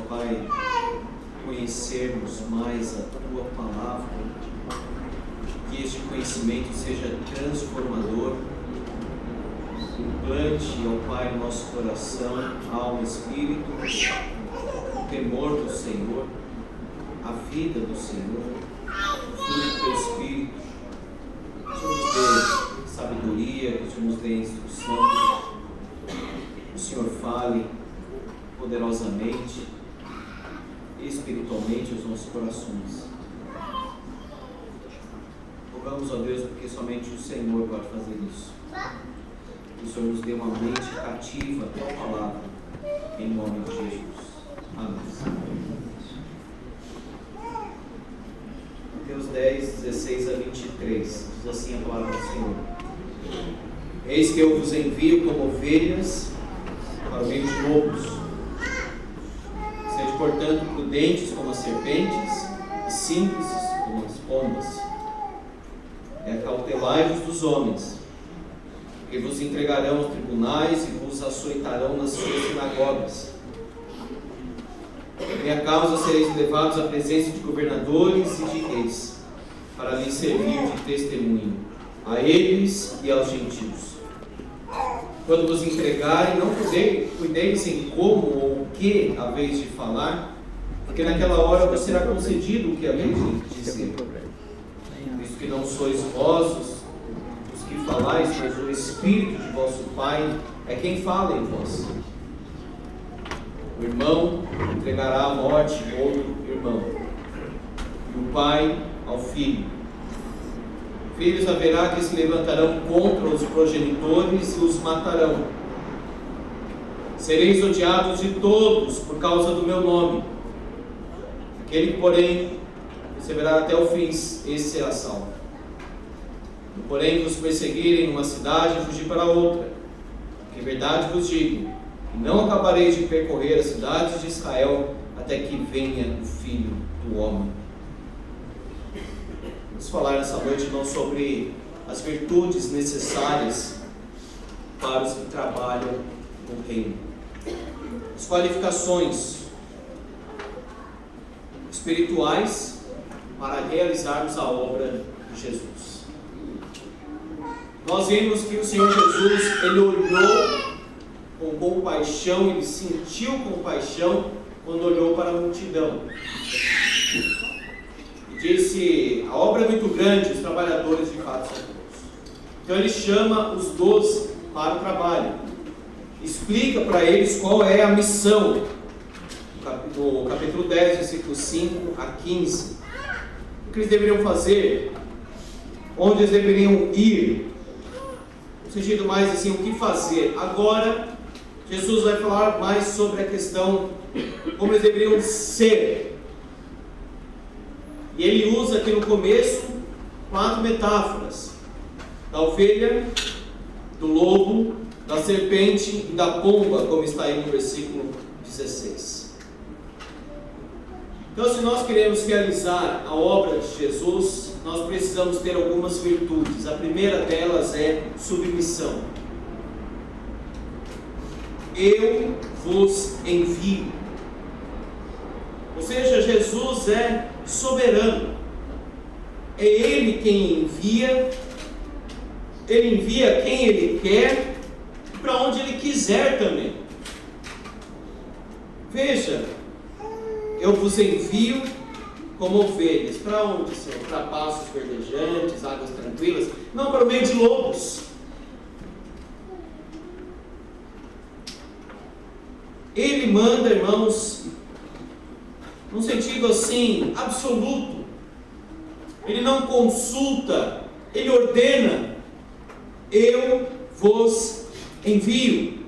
Pai, conhecermos mais a Tua Palavra, que este conhecimento seja transformador, implante, ó Pai, no nosso coração, alma e espírito, o temor do Senhor, a vida do Senhor, fruto do Teu Espírito. Que o Senhor nos dê sabedoria, que o Senhor nos dê instrução, que o Senhor fale poderosamente e espiritualmente aos nossos corações. Rogamos a Deus porque somente o Senhor pode fazer isso. Que o Senhor nos dê uma mente cativa à Tua palavra, em nome de Jesus. Amém. Mateus 10, 16 a 23, diz assim a palavra do Senhor: Eis que eu vos envio como ovelhas para o meio de lobos. Sede, portanto, prudentes como as serpentes e simples como as pombas. E acautelai-vos dos homens, porque vos entregarão aos tribunais e vos açoitarão nas suas sinagogas. Por minha causa sereis levados à presença de governadores e de reis, para lhes servir de testemunho a eles e aos gentios. Quando vos entregarem, não cuideis em como ou o que haveis de falar, porque naquela hora vos será concedido o que haveis de dizer. Visto que não sois vós os que falais, mas o Espírito de vosso Pai é quem fala em vós. O irmão entregará à morte outro irmão, e o pai ao filho. Filhos haverá que se levantarão contra os progenitores e os matarão. Sereis odiados de todos por causa do meu nome. Aquele que, porém, perseverar até o fim, esse será salvo. E, porém, vos perseguirem numa cidade, fugir para outra. Porque verdade vos digo, que não acabareis de percorrer as cidades de Israel até que venha o Filho do Homem. Vamos falar nessa noite não sobre as virtudes necessárias para os que trabalham no reino. As qualificações espirituais para realizarmos a obra de Jesus. Nós vimos que o Senhor Jesus, Ele olhou com compaixão, Ele sentiu compaixão quando olhou para a multidão. E disse: a obra é muito grande, os trabalhadores de fato são poucos. Então Ele chama os 12 para o trabalho. Explica para eles qual é a missão. No capítulo 10, versículos 5 a 15. O que eles deveriam fazer, onde eles deveriam ir, no sentido mais assim, o que fazer. Agora, Jesus vai falar mais sobre a questão, como eles deveriam ser. E ele usa aqui no começo 4 metáforas: da ovelha, do lobo, da serpente e da pomba, como está aí no versículo 16. Então, se nós queremos realizar a obra de Jesus, nós precisamos ter algumas virtudes. A primeira delas é submissão. Eu vos envio. Ou seja, Jesus é soberano. É Ele quem envia. Ele envia quem Ele quer e para onde Ele quiser também. Veja, eu vos envio como ovelhas. Para onde, Senhor? Para pastos verdejantes, águas tranquilas? Não, para o meio de lobos. Ele manda, irmãos, num sentido assim, absoluto. Ele não consulta, Ele ordena. Eu vos envio.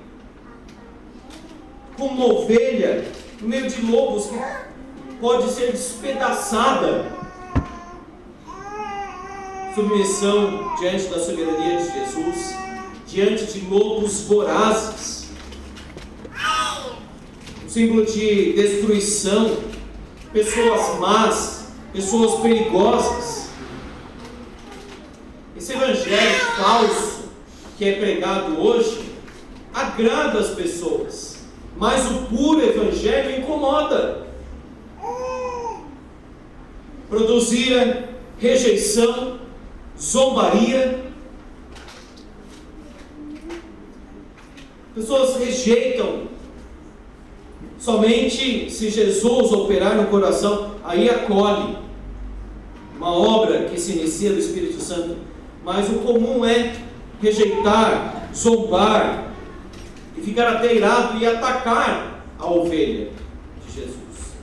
Como uma ovelha no meio de lobos que pode ser despedaçada. Submissão diante da soberania de Jesus, diante de lobos vorazes. Um símbolo de destruição, pessoas más, pessoas perigosas. Esse evangelho falso que é pregado hoje agrada as pessoas. mas o puro evangelho incomoda. Produz ira, rejeição, zombaria. Pessoas rejeitam. Somente se Jesus operar no coração, aí acolhe uma obra que se inicia do Espírito Santo. Mas o comum é rejeitar, zombar e ficar até irado e atacar a ovelha de Jesus.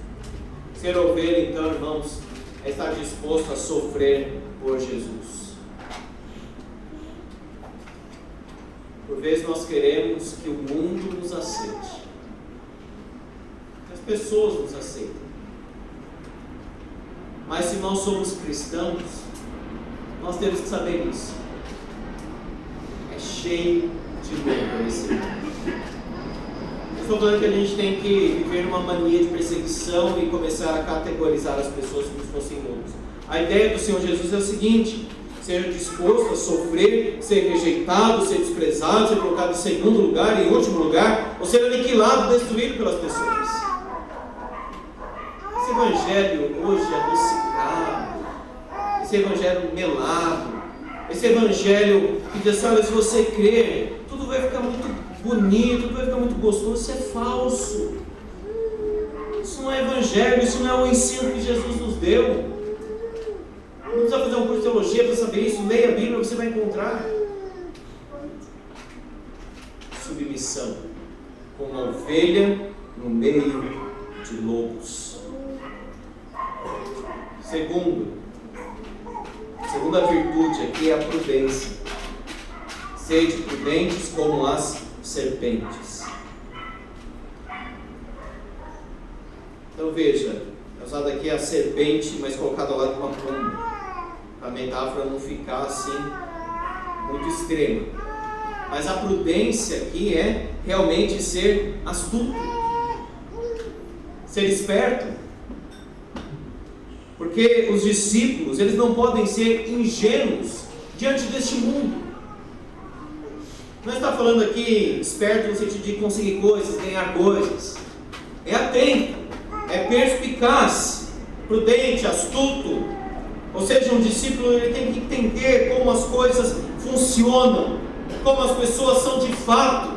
Ser ovelha, então, irmãos, é estar disposto a sofrer por Jesus. Por vezes nós queremos que o mundo nos aceite, que as pessoas nos aceitem. Mas se nós somos cristãos, nós temos que saber isso. É cheio de louco esse mundo. Eu estou falando que a gente tem que viver uma mania de perseguição e começar a categorizar as pessoas como se fossem loucos. A ideia do Senhor Jesus é o seguinte: ser disposto a sofrer, ser rejeitado, ser desprezado, ser colocado em segundo lugar, em último lugar, ou ser aniquilado, destruído pelas pessoas. Esse evangelho hoje é adocicado, esse evangelho melado, esse evangelho que diz assim: olha, se você crer, tudo vai ficar muito bonito, tudo vai ficar muito gostoso. Isso é falso. Isso não é evangelho, isso não é o ensino que Jesus nos deu. Não precisa fazer um curso de teologia para saber isso. Leia a Bíblia, você vai encontrar. Submissão, como uma ovelha no meio de lobos. Segunda virtude aqui é a prudência. Sede prudentes como as serpentes. Então veja, é usada aqui a serpente, mas colocada ao lado de uma pomba, para a metáfora não ficar assim muito extrema. Mas a prudência aqui é realmente ser astuto, ser esperto, porque os discípulos, eles não podem ser ingênuos diante deste mundo. Não está falando aqui esperto no sentido de conseguir coisas, ganhar coisas. É atento, é perspicaz, prudente, astuto. Ou seja, um discípulo, ele tem que entender como as coisas funcionam, como as pessoas são de fato,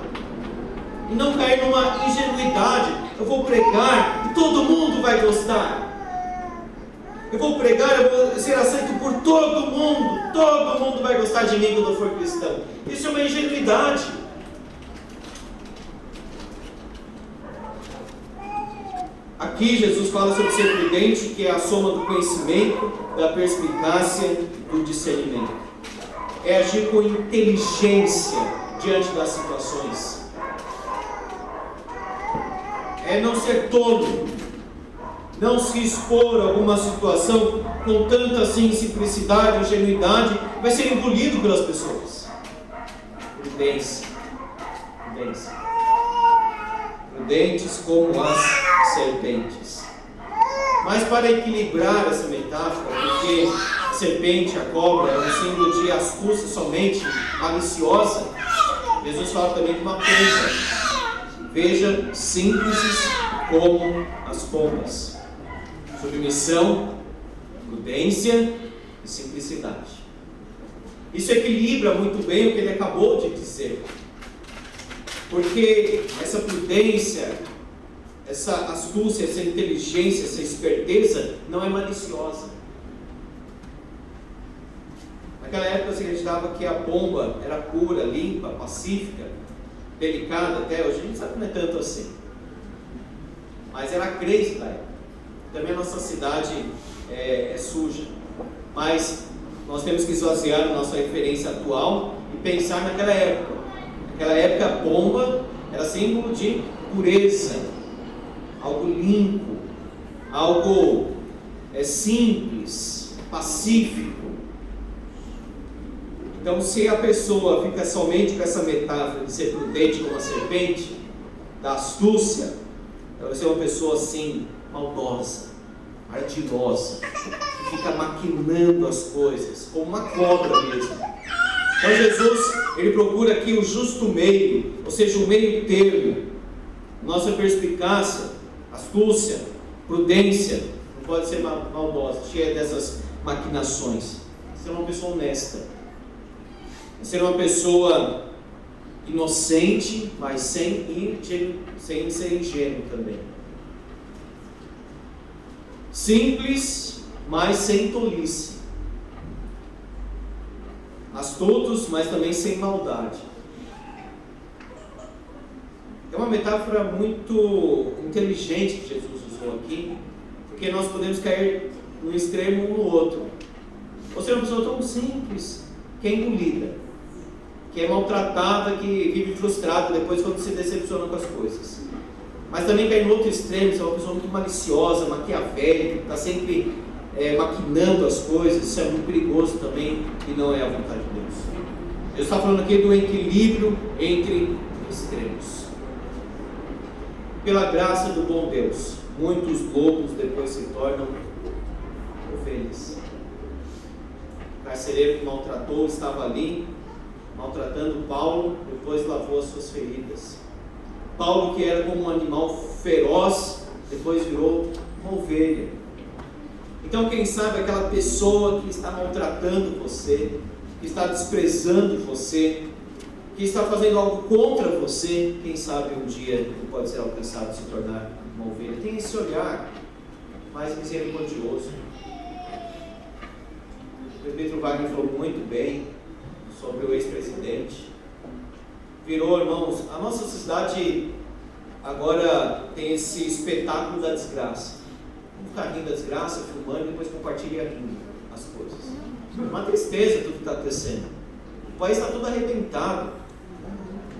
e não cair numa ingenuidade. Eu vou pregar e todo mundo vai gostar. Eu vou pregar, eu vou ser aceito por todo mundo vai gostar de mim quando eu for cristão. Isso é uma ingenuidade. Aqui Jesus fala sobre ser prudente, que é a soma do conhecimento, da perspicácia e do discernimento. É agir com inteligência diante das situações. É não ser tolo, não se expor a alguma situação com tanta assim, simplicidade, ingenuidade, vai ser engolido pelas pessoas. Prudência. Prudentes como as serpentes. Mas para equilibrar essa metáfora, porque a serpente, a cobra, é um símbolo de astúcia somente, maliciosa, Jesus fala também de uma pomba. Veja, simples como as pombas. Submissão, prudência e simplicidade. Isso equilibra muito bem o que ele acabou de dizer. Porque essa prudência, essa astúcia, essa inteligência, essa esperteza não é maliciosa. Naquela época se acreditava que a pomba era pura, limpa, pacífica, delicada. Até hoje a gente sabe que não é tanto assim. Mas era a crença da época. Também a nossa cidade é suja. Mas nós temos que esvaziar a nossa referência atual e pensar naquela época. Naquela época a pomba era símbolo de pureza, algo limpo, algo simples, pacífico. Então, se a pessoa fica somente com essa metáfora de ser prudente como a serpente, da astúcia, ela vai ser uma pessoa assim, maldosa, ardilosa, que fica maquinando as coisas, como uma cobra mesmo. Então Jesus, ele procura aqui o justo meio, ou seja, o meio termo, nossa perspicácia, astúcia, prudência, não pode ser maldosa, cheia dessas maquinações. Ser uma pessoa honesta, ser uma pessoa inocente, mas sem ser ingênuo também. Simples, mas sem tolice. Astutos, mas também sem maldade. É uma metáfora muito inteligente que Jesus usou aqui, porque nós podemos cair no extremo ou no outro. Ou seja, uma pessoa tão simples, que é engolida, que é maltratada, que vive frustrada depois quando se decepciona com as coisas. Mas também cair no outro extremo, você é uma pessoa muito maliciosa, maquiavélica, que está sempre maquinando as coisas. Isso é muito perigoso também e não é a vontade de Deus. Deus está falando aqui do equilíbrio entre extremos. Pela graça do bom Deus, muitos lobos depois se tornam ovelhas. O carcereiro que maltratou estava ali, maltratando Paulo, depois lavou as suas feridas. Paulo, que era como um animal feroz, depois virou uma ovelha. Então, quem sabe aquela pessoa que está maltratando você, que está desprezando você, que está fazendo algo contra você, quem sabe um dia ele pode ser alcançado e se tornar uma ovelha. Tem esse olhar mais misericordioso. O presbítero Wagner falou muito bem sobre o ex-presidente. Virou, irmãos, a nossa sociedade agora tem esse espetáculo da desgraça. Vamos ficar rindo da desgraça, filmando e depois compartilha rindo as coisas. É uma tristeza tudo que está acontecendo. O país está todo arrebentado.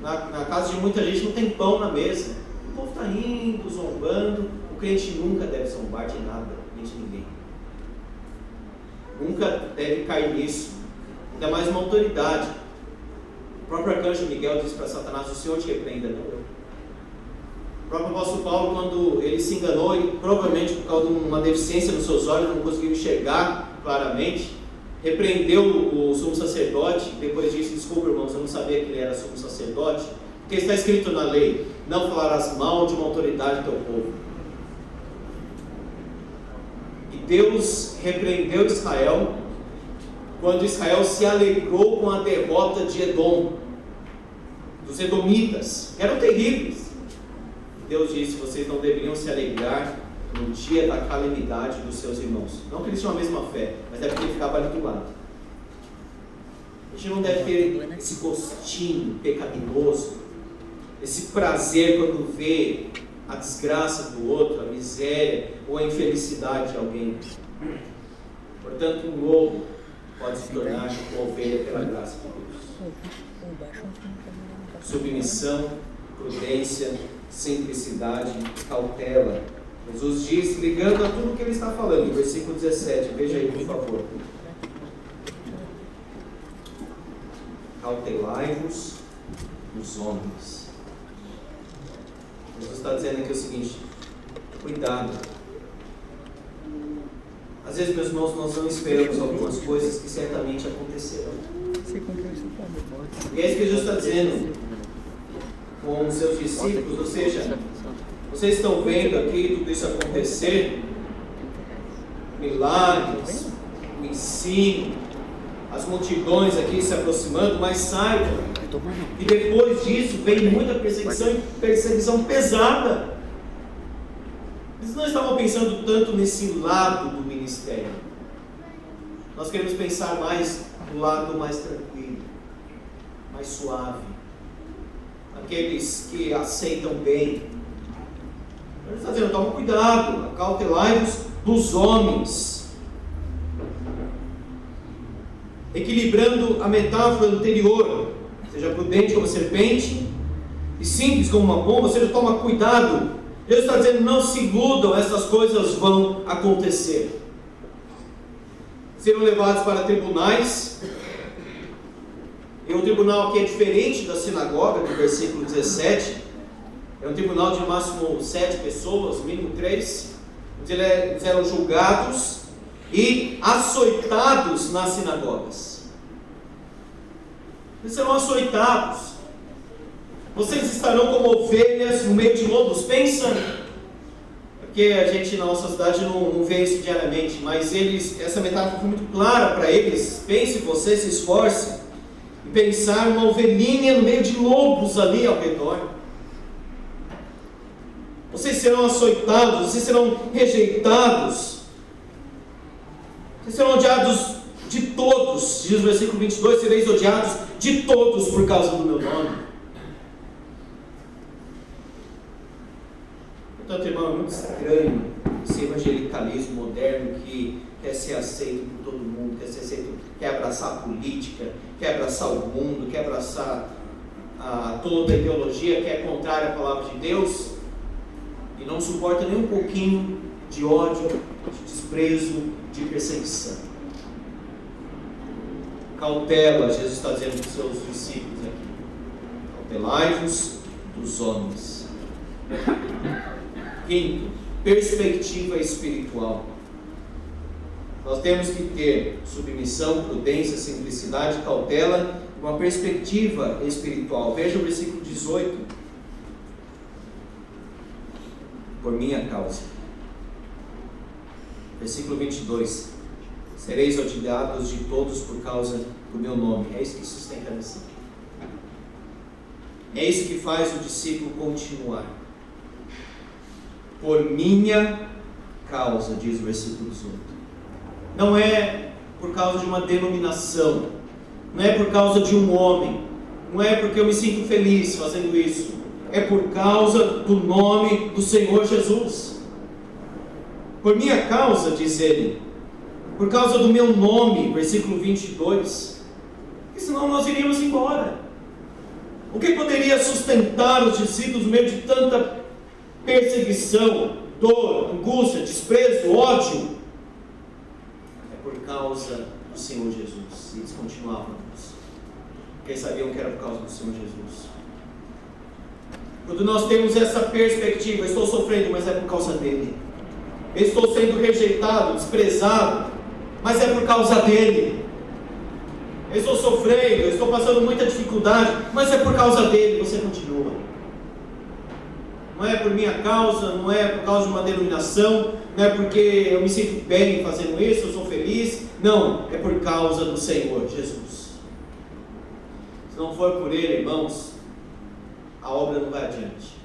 Na casa de muita gente não tem pão na mesa. O povo está rindo, zombando. O crente nunca deve zombar de nada, nem de ninguém. Nunca deve cair nisso. Ainda mais uma autoridade. O próprio arcanjo Miguel disse para Satanás: o Senhor te repreenda, não eu. O próprio apóstolo Paulo, quando ele se enganou, e provavelmente por causa de uma deficiência nos seus olhos, não conseguiu enxergar claramente, repreendeu o sumo sacerdote. Depois disse: desculpa, irmãos, eu não sabia que ele era sumo sacerdote, porque está escrito na lei: não falarás mal de uma autoridade do teu povo. E Deus repreendeu Israel quando Israel se alegrou com a derrota de Edom, dos edomitas, que eram terríveis. Deus disse: vocês não deveriam se alegrar no dia da calamidade dos seus irmãos. Não que eles tinham a mesma fé, mas é porque ele ficava ali do lado. A gente não deve ter esse gostinho pecaminoso, esse prazer quando vê a desgraça do outro, a miséria ou a infelicidade de alguém. Portanto, um lobo pode se tornar uma ovelha pela graça de Deus. Submissão, prudência, simplicidade, cautela. Jesus diz, ligando a tudo que ele está falando, versículo 17, veja aí por favor. Cautelai-vos dos homens. Jesus está dizendo aqui o seguinte: cuidado. Às vezes, meus irmãos, nós não esperamos algumas coisas que certamente acontecerão. E é isso que Jesus está dizendo com os seus discípulos, ou seja, vocês estão vendo aqui tudo isso acontecer, milagres, o ensino, as multidões aqui se aproximando, mas saibam que depois disso vem muita perseguição e perseguição pesada. Eles não estavam pensando tanto nesse lado do ministério. Nós queremos pensar mais no lado mais tranquilo, mais suave, aqueles que aceitam bem. Ele está dizendo: toma cuidado, acautelai-vos dos homens. Equilibrando a metáfora anterior, seja prudente como a serpente e simples como uma pomba, ou seja, toma cuidado. Deus está dizendo: não se iludam, essas coisas vão acontecer. Serão levados para tribunais, e o tribunal aqui é diferente da sinagoga, no versículo 17. É um tribunal de no máximo 7 pessoas, mínimo 3. Eles eram julgados e açoitados nas sinagogas. Eles serão açoitados. Vocês estarão como ovelhas no meio de lobos. Pensa, porque a gente na nossa cidade não vê isso diariamente, mas essa metáfora foi muito clara para eles. Pense você, se esforce, e pensar uma ovelhinha no meio de lobos ali ao redor. Vocês serão açoitados, vocês serão rejeitados, vocês serão odiados de todos, diz o versículo 22, sereis odiados de todos por causa do meu nome. Portanto, irmão, é muito estranho esse evangelicalismo moderno que quer ser aceito por todo mundo, quer abraçar a política, quer abraçar o mundo, quer abraçar toda a ideologia que é contrária à palavra de Deus, e não suporta nem um pouquinho de ódio, de desprezo, de perseguição. Cautela, Jesus está dizendo para os seus discípulos aqui. Cautelai-vos dos homens. Quinto, perspectiva espiritual. Nós temos que ter submissão, prudência, simplicidade, cautela, uma perspectiva espiritual. Veja o versículo 18. Por minha causa. Versículo 22. Sereis odiados de todos por causa do meu nome. É isso que sustenta a missão. É isso que faz o discípulo continuar. Por minha causa, diz o versículo 18. Não é por causa de uma denominação, não é por causa de um homem, não é porque eu me sinto feliz fazendo isso, é por causa do nome do Senhor Jesus. Por minha causa, diz ele, por causa do meu nome, versículo 22, porque senão nós iríamos embora. O que poderia sustentar os discípulos no meio de tanta perseguição, dor, angústia, desprezo, ódio? É por causa do Senhor Jesus. E eles continuavam, porque eles sabiam que era por causa do Senhor Jesus. Quando nós temos essa perspectiva, estou sofrendo, mas é por causa dele. Estou sendo rejeitado, desprezado, mas é por causa dele. Estou sofrendo, estou passando muita dificuldade, mas é por causa dele. Você continua. Não é por minha causa, não é por causa de uma denominação, não é porque eu me sinto bem fazendo isso, eu sou feliz. Não, é por causa do Senhor Jesus. Se não for por ele, irmãos, a obra não vai adiante.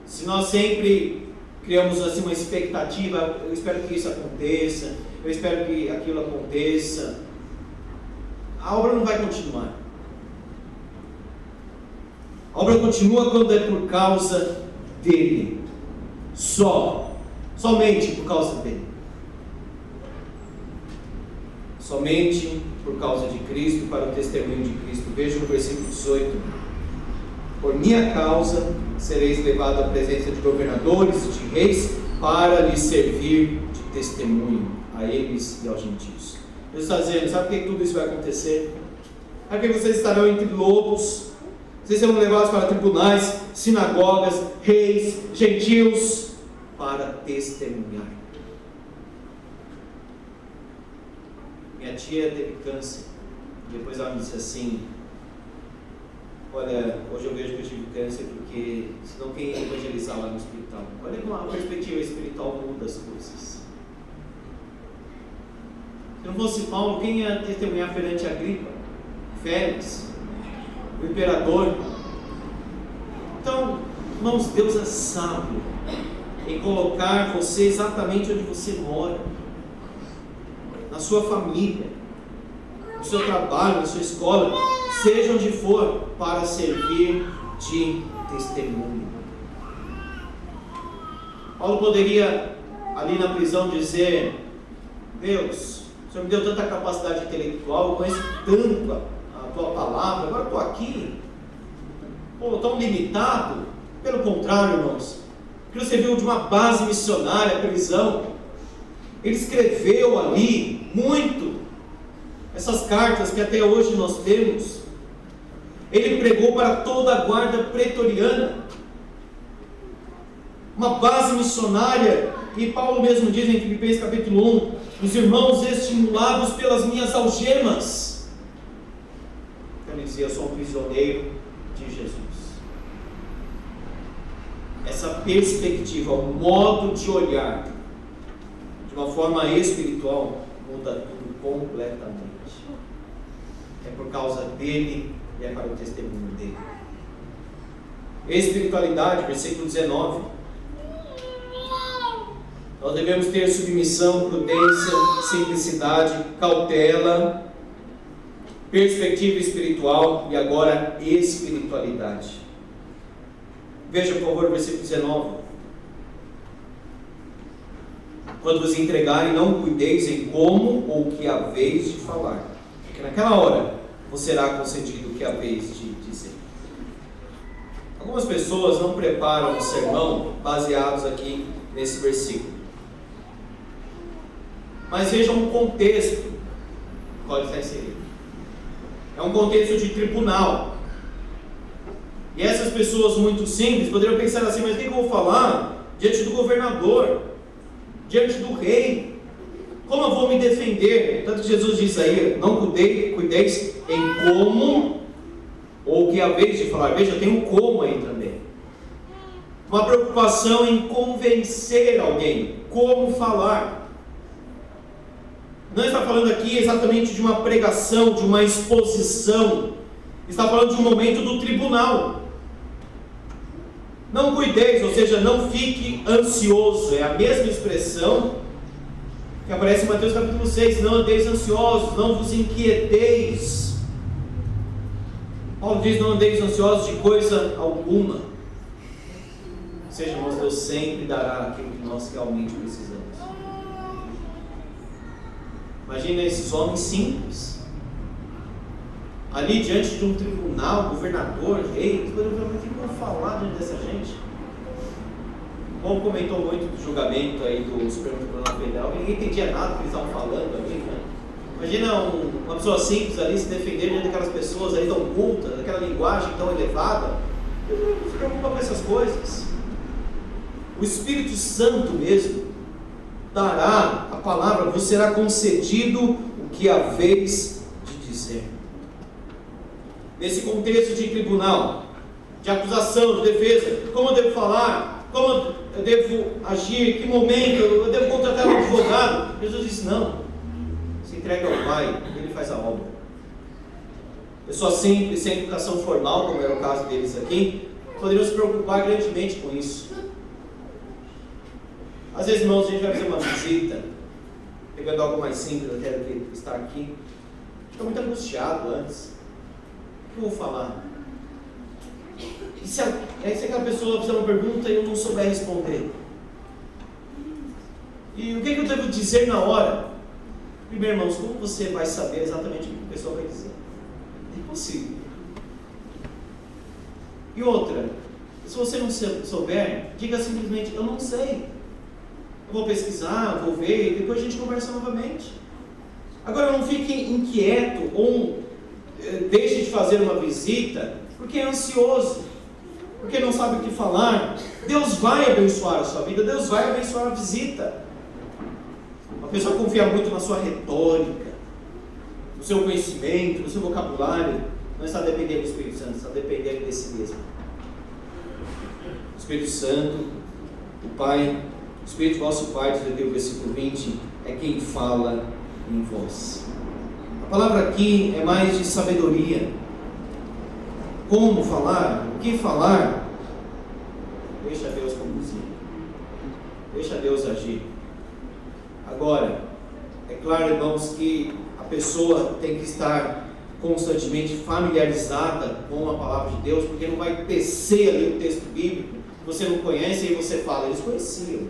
Se nós sempre criamos assim uma expectativa, eu espero que isso aconteça, eu espero que aquilo aconteça, a obra não vai continuar. A obra continua quando é por causa dele, somente por causa dele, somente por causa de Cristo, para o testemunho de Cristo. Veja no versículo 18: por minha causa sereis levados à presença de governadores e de reis, para lhes servir de testemunho a eles e aos gentios. Deus está dizendo, sabe por que tudo isso vai acontecer? Sabe que vocês estarão entre lobos, vocês serão levados para tribunais, sinagogas, reis, gentios, para testemunhar. Minha tia teve câncer, depois ela me disse assim: olha, hoje eu vejo que eu tive câncer porque senão quem ia evangelizar lá no hospital? Olha como a perspectiva espiritual muda as coisas. Se não fosse Paulo, quem ia testemunhar perante a Agripa, Félix, o imperador? Então, irmãos, Deus é sábio em colocar você exatamente onde você mora, na sua família, no seu trabalho, na sua escola, seja onde for, para servir de testemunho. Paulo poderia, ali na prisão, dizer: Deus, o Senhor me deu tanta capacidade intelectual, eu conheço tanto a tua palavra, agora estou aqui, tão limitado. Pelo contrário, irmãos, ele serviu de uma base missionária, a prisão. Ele escreveu ali muito, essas cartas que até hoje nós temos. Ele pregou para toda a guarda pretoriana, uma base missionária. E Paulo mesmo diz em Filipenses capítulo 1: os irmãos estimulados pelas minhas algemas. Ele dizia: eu sou um prisioneiro, de Jesus. Essa perspectiva, o modo de olhar de uma forma espiritual muda tudo completamente. É por causa dele e é para o testemunho dele. Espiritualidade, versículo 19. Nós devemos ter submissão, prudência, simplicidade, cautela, perspectiva espiritual e agora espiritualidade. Veja, por favor, o versículo 19. Quando vos entregarem, não cuideis em como ou que haveis de falar, porque naquela hora vos será concedido o que haveis de dizer. Algumas pessoas não preparam um sermão baseados aqui nesse versículo. Mas vejam o contexto que pode estar inserido. É um contexto de tribunal. E essas pessoas muito simples poderiam pensar assim: mas o que eu vou falar diante do governador, diante do rei? Como eu vou me defender? Tanto que Jesus diz aí: não cuideis em como ou o que haveis de falar. Veja, tem um como aí também. Uma preocupação em convencer alguém. Como falar? Não está falando aqui exatamente de uma pregação, de uma exposição. Está falando de um momento do tribunal. Não cuideis, ou seja, não fique ansioso. É a mesma expressão que aparece em Mateus capítulo 6. Não andeis ansiosos, não vos inquieteis. Paulo diz: não andeis ansiosos de coisa alguma. Ou seja, irmãos, Deus sempre dará aquilo que nós realmente precisamos. Imagina esses homens simples, ali diante de um tribunal, governador, rei. Eles poderiam falar: o que eu vou falar diante dessa gente? O povo comentou muito do julgamento aí do Supremo Tribunal Federal, e ninguém entendia nada do que eles estavam falando ali, né? Imagina uma pessoa simples ali se defender diante daquelas pessoas ali tão cultas, daquela linguagem tão elevada. Não se preocupa com essas coisas. O Espírito Santo mesmo dará a palavra, vos será concedido o que haveis de dizer. Nesse contexto de tribunal, de acusação, de defesa, como eu devo falar, como eu devo agir, que momento eu devo contratar um advogado? Jesus disse: não, se entrega ao Pai, Ele faz a obra. Pessoas simples, sem educação formal, como era o caso deles aqui, poderiam se preocupar grandemente com isso. Às vezes, irmãos, a gente vai fazer uma visita, pegando algo mais simples até do que estar aqui, fica muito angustiado antes. O que eu vou falar? E se aquela pessoa fizer uma pergunta e eu não souber responder? E o que eu devo dizer na hora? Primeiro, irmãos, como você vai saber exatamente o que a pessoa vai dizer? É impossível. E outra, se você não souber, diga simplesmente: eu não sei. Eu vou pesquisar, vou ver, e depois a gente conversa novamente. Agora, não fique inquieto ou deixe de fazer uma visita porque é ansioso, porque não sabe o que falar. Deus vai abençoar a sua vida, Deus vai abençoar a visita. Uma pessoa confia muito na sua retórica, no seu conhecimento, no seu vocabulário. Não está dependendo do Espírito Santo, está dependendo de si mesmo. O Espírito Santo, o Pai, o Espírito vosso Pai, diz aqui o versículo 20, é quem fala em vós. A palavra aqui é mais de sabedoria. Como falar? O que falar? Deixa Deus conduzir. Deixa Deus agir. Agora, é claro, irmãos, que a pessoa tem que estar constantemente familiarizada com a palavra de Deus, porque não vai tecer ali o texto bíblico que você não conhece e você fala: eles conheciam.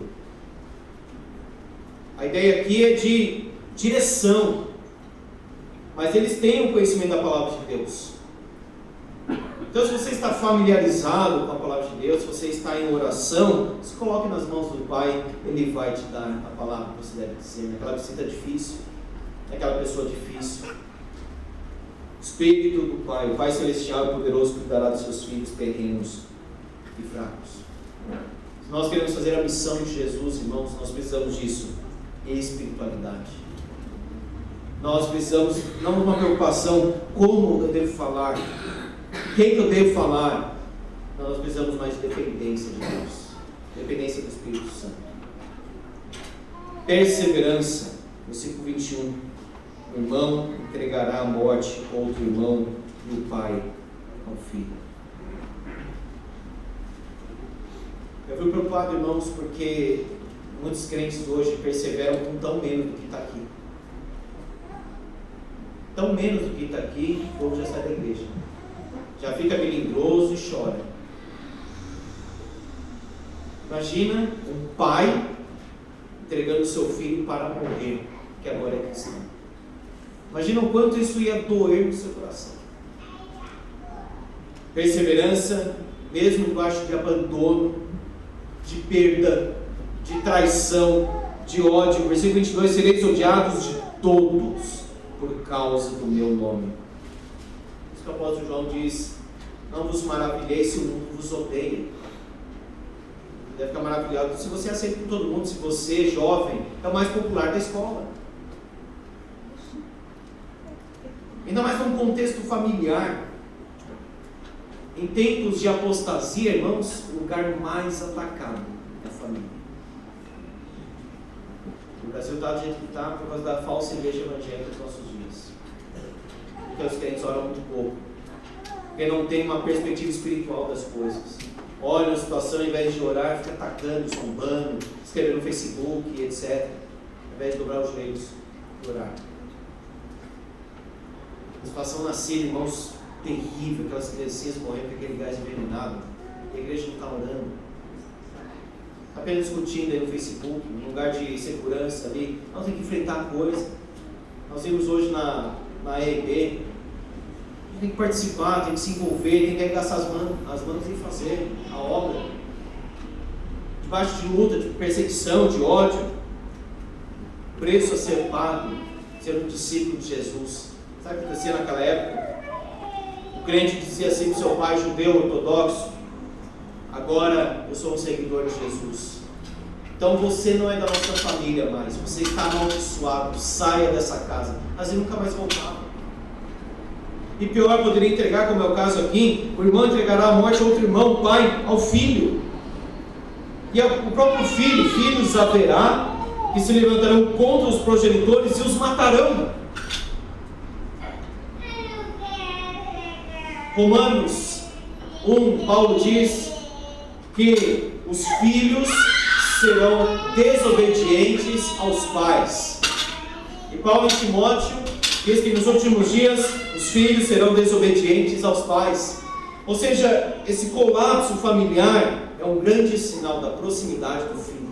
A ideia aqui é de direção, mas eles têm o conhecimento da palavra de Deus. Então, se você está familiarizado com a palavra de Deus, se você está em oração, se coloque nas mãos do Pai, Ele vai te dar a palavra que você deve dizer, naquela visita difícil, naquela pessoa difícil. O Espírito do Pai, o Pai Celestial e Poderoso, cuidará dos seus filhos terrenos e fracos. Se nós queremos fazer a missão de Jesus, irmãos, nós precisamos disso, espiritualidade. Nós precisamos, não de uma preocupação, como eu devo falar, quem que eu devo falar? Não, nós precisamos mais de dependência de Deus, dependência do Espírito Santo. Perseverança, versículo 21. O irmão entregará à morte outro irmão, e o pai ao filho. Eu fui preocupado, irmãos, porque muitos crentes hoje perseveram com tão menos do que está aqui. Tão menos do que está aqui, o povo já sai da igreja. Já fica melindroso e chora. Imagina um pai entregando seu filho para morrer, que agora é cristão. Imagina o quanto isso ia doer no seu coração. Perseverança, mesmo debaixo de abandono, de perda, de traição, de ódio. Versículo 22, sereis odiados de todos por causa do meu nome. Isso que o apóstolo João diz: não vos maravilheis se o mundo vos odeia. Deve ficar maravilhado se você aceita por todo mundo, se você, jovem, é o mais popular da escola. Ainda mais num contexto familiar. Em tempos de apostasia, irmãos, o lugar mais atacado é a família. O Brasil está do jeito que está por causa da falsa igreja evangélica dos nossos dias. Porque os crentes oram muito pouco. Porque não tem uma perspectiva espiritual das coisas. Olha a situação, ao invés de orar, fica atacando, zombando, escrevendo no Facebook, etc. Ao invés de dobrar os joelhos e orar. A situação na Síria, irmãos, terrível, aquelas criancinhas morrendo com aquele gás envenenado, e a igreja não está orando, está apenas discutindo aí no Facebook, num lugar de segurança ali. Nós temos que enfrentar a coisa. Nós vimos hoje na EIB, tem que participar, tem que se envolver, tem que arregaçar as mãos e fazer a obra, debaixo de luta, de perseguição, de ódio. Preço a ser pago, ser um discípulo de Jesus. Sabe o que acontecia naquela época? O crente dizia assim para o seu pai judeu ortodoxo: agora eu sou um seguidor de Jesus, então você não é da nossa família mais, você está amaldiçoado, saia dessa casa. Mas ele nunca mais voltava. E pior, poderia entregar, como é o caso aqui, o irmão entregará a morte a outro irmão, o pai ao filho. E o próprio filho, filhos haverá, que se levantarão contra os progenitores e os matarão. Romanos 1, Paulo diz que os filhos serão desobedientes aos pais. E Paulo em Timóteo diz que nos últimos dias os filhos serão desobedientes aos pais. Ou seja, esse colapso familiar é um grande sinal da proximidade do fim.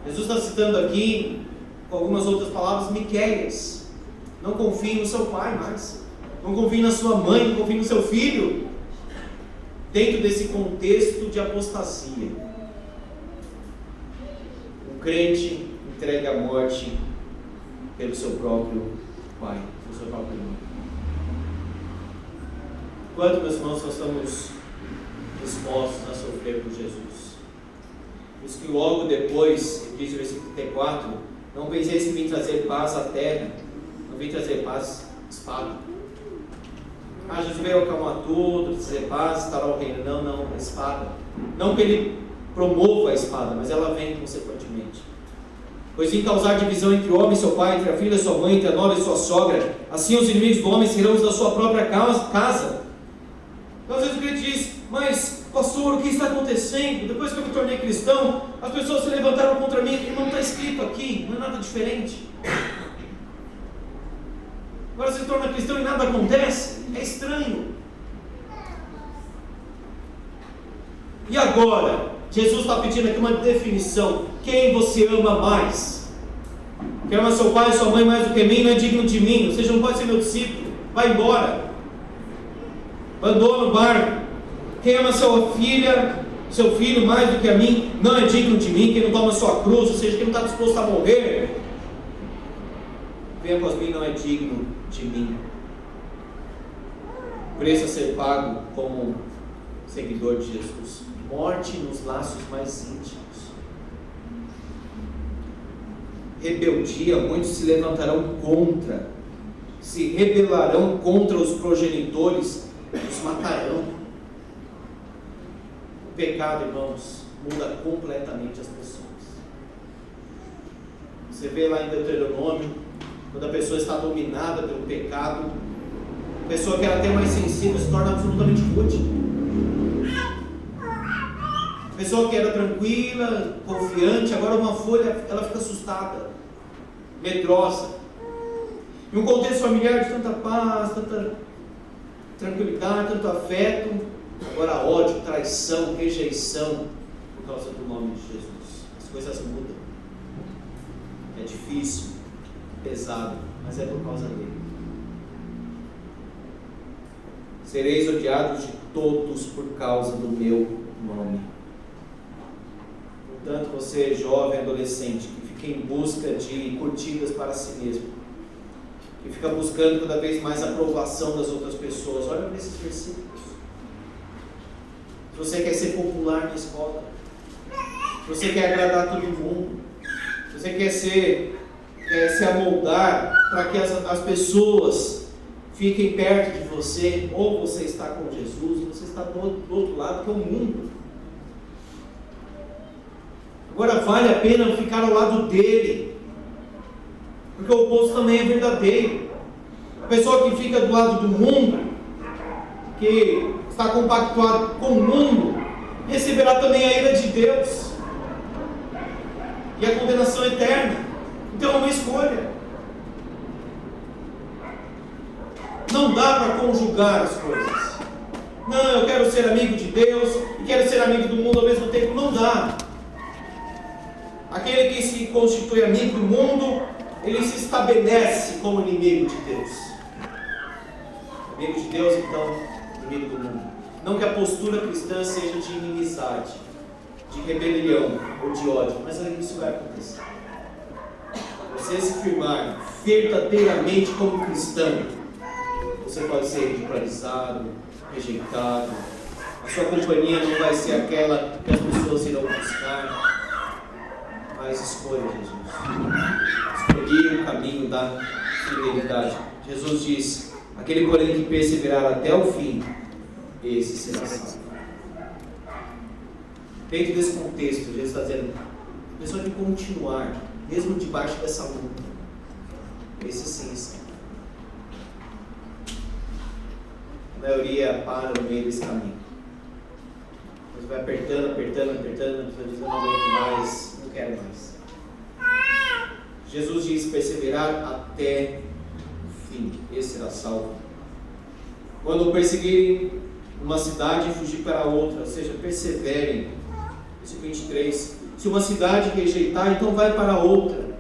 Jesus está citando aqui, com algumas outras palavras, Miqueias: não confie no seu pai mais, não confie na sua mãe, não confie no seu filho, dentro desse contexto de apostasia. O crente entrega a morte pelo seu próprio pai, pelo seu próprio irmão. Quanto, meus irmãos, nós estamos dispostos a sofrer por Jesus? Por isso que logo depois, diz o versículo 34, não penseis em vir trazer paz à terra, não vim trazer paz, espada. Jesus veio acalmar tudo, trazer paz, estará o reino. Não, a espada. Não que ele promova a espada, mas ela vem consequentemente. Pois em causar divisão entre o homem e seu pai, entre a filha e sua mãe, entre a nora e sua sogra, assim os inimigos do homem serão os da sua própria casa. Então às vezes o crente diz: mas pastor, o que está acontecendo? Depois que eu me tornei cristão, as pessoas se levantaram contra mim. E não está escrito aqui, não é nada diferente. Agora você se torna cristão e nada acontece? É estranho. E agora, Jesus está pedindo aqui uma definição: quem você ama mais? Quem ama seu pai e sua mãe mais do que mim não é digno de mim, ou seja, não pode ser meu discípulo, vai embora, abandona o barco. Quem ama sua filha, seu filho mais do que a mim, não é digno de mim. Quem não toma sua cruz, ou seja, quem não está disposto a morrer, venha após mim, não é digno de mim. Preço a ser pago como seguidor de Jesus: morte nos laços mais íntimos. Rebeldia, muitos se levantarão contra. se rebelarão contra os progenitores, os matarão. O pecado, irmãos, muda completamente as pessoas. Você vê lá em Deuteronômio, quando a pessoa está dominada pelo pecado, a pessoa que era até mais sensível se torna absolutamente rude. A pessoa que era tranquila, confiante, agora uma folha, ela fica assustada, medrosa. Em um contexto familiar de tanta paz, tanta tranquilidade, tanto afeto, agora ódio, traição, rejeição, por causa do nome de Jesus. As coisas mudam. É difícil, pesado, mas é por causa dele. Sereis odiados de todos por causa do meu nome. Portanto, você, jovem, adolescente, que fica em busca de curtidas para si mesmo, que fica buscando cada vez mais a aprovação das outras pessoas, olha para esses versículos. Se você quer ser popular na escola, se você quer agradar todo mundo, se você quer se amoldar para que as pessoas fiquem perto de você, ou você está com Jesus, ou você está do outro lado, que é o mundo. Agora vale a pena ficar ao lado dele, porque o oposto também é verdadeiro. A pessoa que fica do lado do mundo, que está compactuado com o mundo, receberá também a ira de Deus e a condenação eterna. Então é uma escolha. Não dá para conjugar as coisas. Não, eu quero ser amigo de Deus e quero ser amigo do mundo ao mesmo tempo. Não dá. Aquele que se constitui amigo do mundo, ele se estabelece como inimigo de Deus. Amigo de Deus, então, inimigo do mundo. Não que a postura cristã seja de inimizade, de rebelião ou de ódio, mas isso vai acontecer. Você se firmar verdadeiramente como cristão, você pode ser ridicularizado, rejeitado, a sua companhia não vai ser aquela que as pessoas irão buscar, mas escolha Jesus. Escolhi o caminho da fidelidade. Jesus diz: aquele, porém, que perseverar até o fim, esse será salvo. Dentro desse contexto, Jesus está dizendo: a pessoa que continuar, mesmo debaixo dessa luta, esse sim está. A maioria para no meio desse caminho. Você vai apertando, você diz: eu não aguento mais, não quero mais. Jesus diz: perseverar até o fim, esse será salvo. Quando perseguirem uma cidade e fugir para outra, ou seja, perseverem. Versículo 23. Se uma cidade rejeitar, então vai para outra.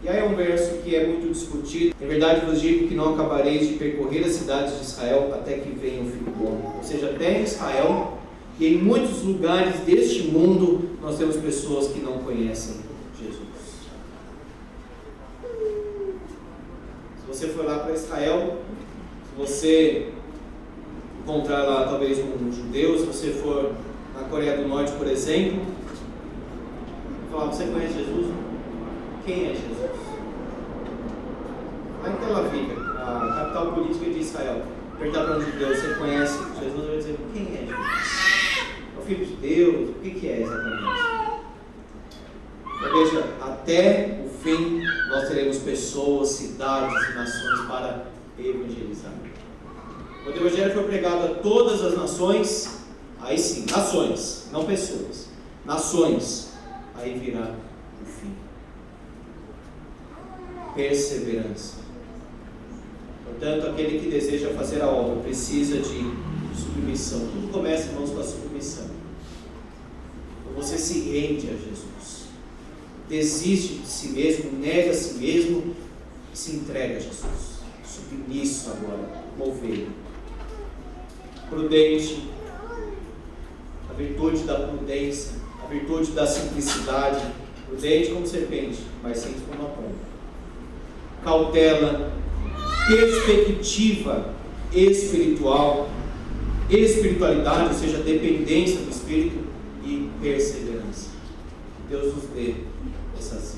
E aí é um verso que é muito discutido. Em verdade vos digo que não acabareis de percorrer as cidades de Israel até que venha o Filho do Homem. Ou seja, até em Israel e em muitos lugares deste mundo nós temos pessoas que não conhecem Jesus. Se você for lá para Israel, se você encontrar lá talvez um judeu, se você for na Coreia do Norte, por exemplo, falar: você conhece Jesus? Quem é Jesus? Lá em Tel Aviv, a capital política de Israel, perguntar para um judeu: você conhece Jesus? Vai dizer: quem é Jesus? É o Filho de Deus? O que é exatamente? Então veja, até o fim nós teremos pessoas, cidades e nações para evangelizar. Quando o Evangelho for pregado a todas as nações, aí sim, nações, não pessoas, nações, aí virá o fim. Perseverança. Portanto, aquele que deseja fazer a obra precisa de submissão. Tudo começa, irmãos, com a submissão. Então você se rende a Jesus, desiste de si mesmo, nega a si mesmo e se entrega a Jesus. Submisso agora, como ovelha. Prudente, a virtude da prudência, a virtude da simplicidade. Prudente como serpente, mas simples como uma pomba. Cautela, perspectiva espiritual, espiritualidade, ou seja, dependência do Espírito, e perseverança. Deus nos dê essas